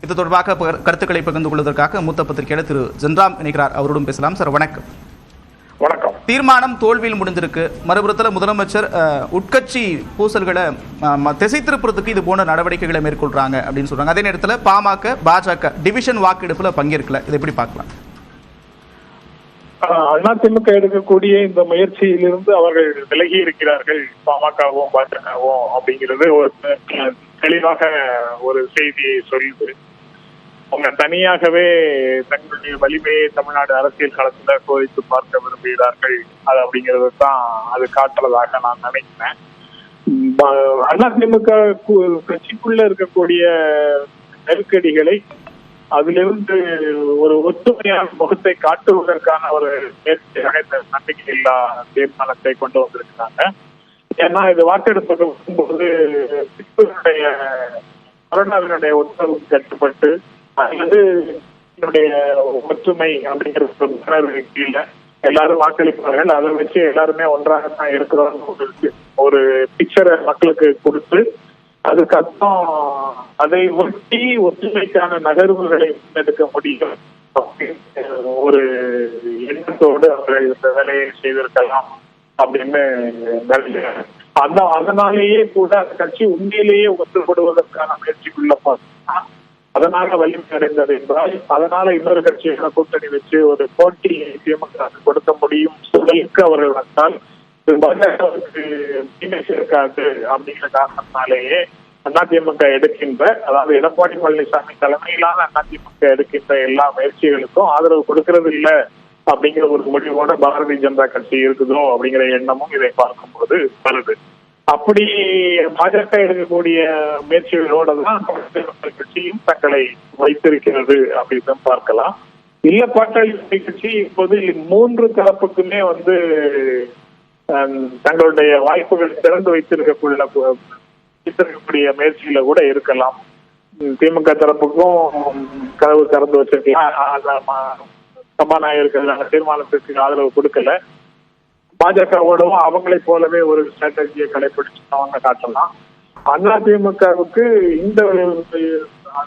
இது தொடர்பாக கருத்துக்களை பகிர்ந்து கொள்வதற்காக மூத்த பத்திரிகையாளர் திரு ஜென்ராம் இணைக்கிறார். அவரோடும் பேசலாம். சார் வணக்கம். வணக்கம். தீர்மானம் தோல்வியில் முடிஞ்சிருக்கு. மறுபுறத்தில் முதலமைச்சர் உட்கட்சி பூசல்களை திசை திருப்புறதுக்கு இது போன்ற நடவடிக்கைகளை மேற்கொள்றாங்க அப்படின்னு சொல்றாங்க. அதே நேரத்தில் பாமக பாஜக டிவிஷன் வாக்கெடுப்புல பங்கேற்கல. இதை எப்படி பார்க்கலாம்? அதிமுக எடுக்கக்கூடிய இந்த முயற்சியிலிருந்து அவர்கள் விலகி இருக்கிறார்கள், பாமகவும் பாஜகவும் அப்படிங்கிறது ஒரு தெளிவாக ஒரு செய்தியை சொல்லுது. அவங்க தனியாகவே தங்களுடைய வலிமையை தமிழ்நாடு அரசியல் களத்துல சோதித்து பார்க்க விரும்புகிறார்கள். அது அப்படிங்கிறது தான் அது காட்டுறதாக நான் நினைக்கிறேன். அதிமுக கட்சிக்குள்ள இருக்கக்கூடிய நெருக்கடிகளை அதிலிருந்து ஒரு ஒற்றுமையான முகத்தை காட்டுவதற்கான ஒரு முயற்சியாக இந்த நம்பிக்கையில்லா தீர்மானத்தை கொண்டு வந்திருக்கிறாங்க. ஏன்னா இது வாக்கெடுப்புக்கு வரும்போது கொரோனாவினுடைய உத்தரவு கட்டுப்பட்டு அல்லது என்னுடைய ஒற்றுமை அப்படிங்கிற கீழே எல்லாரும் வாக்களிப்பார்கள். அதை வச்சு எல்லாருமே ஒன்றாகத்தான் இருக்கிறோம் ஒரு பிக்சரை மக்களுக்கு கொடுத்து அதுக்கப்புறம் அதை ஒட்டி ஒற்றுமைக்கான நகர்வுகளை முன்னெடுக்க முடியும் ஒரு எண்ணத்தோடு அவர்கள் இந்த வேலையை செய்திருக்கலாம் அப்படின்னு அதனாலேயே கூட அந்த கட்சி உண்மையிலேயே ஒன்றுபடுவதற்கான முயற்சிக்குள்ள பார்த்தா அதனால வலிமை அடைந்தது என்றால் அதனால இன்னொரு கட்சியை கூட்டணி வச்சு ஒரு போட்டி திமுக கொடுக்க முடியும் சூழலுக்கு அவர்கள் வந்தால் பாஜகவுக்கு தீமை சேர்க்காது அப்படிங்கிற காரணத்தினாலேயே அதிமுக எடுக்கின்ற, அதாவது எடப்பாடி பழனிசாமி தலைமையிலான அதிமுக எடுக்கின்ற எல்லா முயற்சிகளுக்கும் ஆதரவு கொடுக்கறது இல்லை அப்படிங்கிற ஒரு முடிவோட பாரதிய ஜனதா கட்சி இருக்குதோ அப்படிங்கிற எண்ணமும் இதை பார்க்கும்போது வருது. அப்படி பாஜக எடுக்கக்கூடிய முயற்சிகளோட தான் கட்சியும் தங்களை வைத்திருக்கிறது அப்படின்னு பார்க்கலாம். இல்ல பாட்டாளி கட்சி இப்போது மூன்று தரப்புக்குமே தங்களுடைய வாய்ப்புகள் திறந்து வைத்திருக்கக்கூடிய முயற்சியில கூட இருக்கலாம். திமுக தரப்புக்கும் கதவு திறந்து வச்சிருக்கலாம். சபாநாயகருக்கு தீர்மானத்திற்கு ஆதரவு கொடுக்கல. பாஜகவோடவும் அவங்களை போலவே ஒரு ஸ்ட்ராட்டஜியை கடைபிடிச்சு அவங்க காட்டலாம். அதிமுகவுக்கு இந்த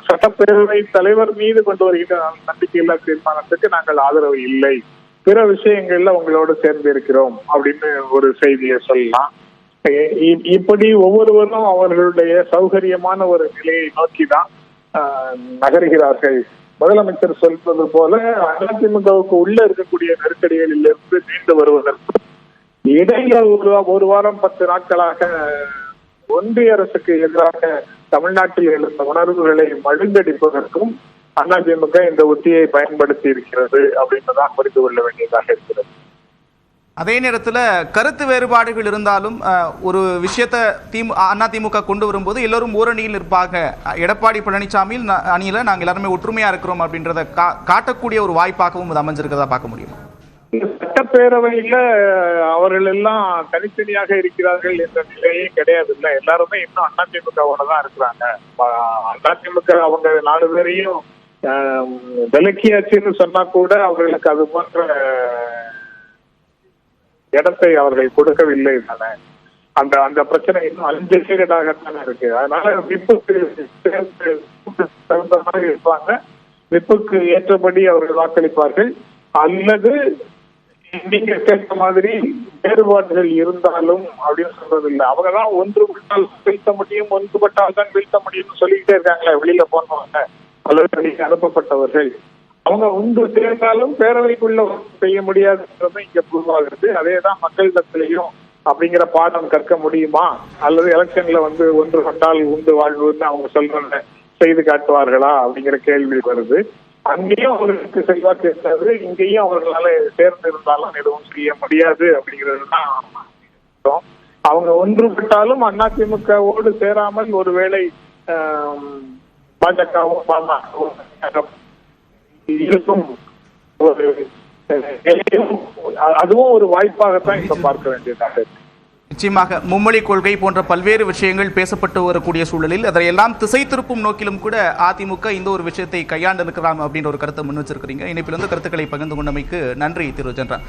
சட்டப்பேரவை தலைவர் மீது கொண்டு வருகின்ற நம்பிக்கையில்லா தீர்மானத்துக்கு நாங்கள் ஆதரவு இல்லை, பிற விஷயங்கள்ல உங்களோடு சேர்ந்து இருக்கிறோம் அப்படின்னு ஒரு செய்தியை சொல்லலாம். இப்படி ஒவ்வொருவரும் அவர்களுடைய சௌகரியமான ஒரு நிலையை நோக்கிதான் நகர்கிறார்கள். முதலமைச்சர் சொல்வது போல அதிமுகவுக்கு உள்ள இருக்கக்கூடிய நெருக்கடிகளில் இருந்து மீண்டு வருவதற்கு இடையில ஒரு வாரம் 10 நாட்களாக ஒன்றிய அரசுக்கு எதிராக தமிழ்நாட்டில் எழுந்த உணர்வுகளை மழுங்கடிப்பதற்கும் அதிமுக இந்த உத்தியை பயன்படுத்தி இருக்கிறது அப்படின்றதான் புரிந்து கொள்ள வேண்டியதாக இருக்கிறது. அதே நேரத்தில் கருத்து வேறுபாடுகள் இருந்தாலும் ஒரு விஷயத்தை அதிமுக கொண்டு வரும்போது எல்லோரும் ஓரணியில் இருப்பாங்க. எடப்பாடி பழனிசாமியில் அணியில நாங்கள் எல்லாருமே ஒற்றுமையா இருக்கிறோம் அப்படின்றத காட்டக்கூடிய ஒரு வாய்ப்பாகவும் அது அமைஞ்சிருக்கிறதா பார்க்க முடியும். சட்டப்பேரவையில அவர்கள் எல்லாம் தனித்தனியாக இருக்கிறார்கள் என்ற நிலையே கிடையாது. இல்ல, எல்லாருமே இன்னும் அதிமுகவோட தான் இருக்கிறாங்க. அதிமுக அவங்க 4 பேரையும் விலக்கியாச்சுன்னு சொன்னா கூட அவர்களுக்கு அது போன்ற இடத்தை அவர்கள் கொடுக்கவில்லை தானே. அந்த பிரச்சனை இன்னும் அன்டிசைடடாகத்தானே இருக்கு. அதனால விப்புக்கு தகுந்த மாதிரி இருப்பாங்க, விப்புக்கு ஏற்றபடி அவர்கள் வாக்களிப்பார்கள். அல்லது நீங்க கேட்ட மாதிரி வேறுபாடுகள் இருந்தாலும் அப்படின்னு சொல்றது இல்லை. அவங்கதான் ஒன்றுபட்டால் வீழ்த்த முடியும், ஒன்றுபட்டால் தான் வீழ்த்த முடியும்னு சொல்லிக்கிட்டே இருக்காங்களே வெளியில போனவங்க அல்லது அனுப்பப்பட்டவர்கள். அவங்க ஒன்று சேர்ந்தாலும் பேரவைக்குள்ள செய்ய முடியாதுன்றது இங்க புரிவாகிறது. அதேதான் மக்களிடத்திலையும் அப்படிங்கிற பாடம் கற்க முடியுமா அல்லது எலெக்ஷன்ல ஒன்றுபட்டால் உண்டு வாழ்வுன்னு அவங்க சொல்றத செய்து காட்டுவார்களா அப்படிங்கிற கேள்வி வருது. அங்கேயும் அவர்களுக்கு செல்வாக்கு இருக்காது, இங்கேயும் அவர்களால சேர்ந்து இருந்தாலும் எதுவும் செய்ய முடியாது அப்படிங்கிறது தான். அவங்க ஒன்றுபட்டாலும் அதிமுகவோடு சேராமல் ஒருவேளை பாஜகவும் பாமகவும் இருக்கும் ஒரு அதுவும் ஒரு வாய்ப்பாகத்தான் இப்ப பார்க்க வேண்டியதாக இருக்கு. நிச்சயமாக மும்மொழி கொள்கை போன்ற பல்வேறு விஷயங்கள் பேசப்பட்டு வரக்கூடிய சூழலில் அதையெல்லாம் திசை திருப்பும் நோக்கிலும் கூட அதிமுக இந்த ஒரு விஷயத்தை கையாண்டு இருக்கிறாங்க அப்படின்ற ஒரு கருத்தை முன் வச்சிருக்கிறீங்க. இணைப்பிலிருந்து கருத்துக்களை பகிர்ந்து கொண்டமைக்கு நன்றி திரு ஜென்ராம்.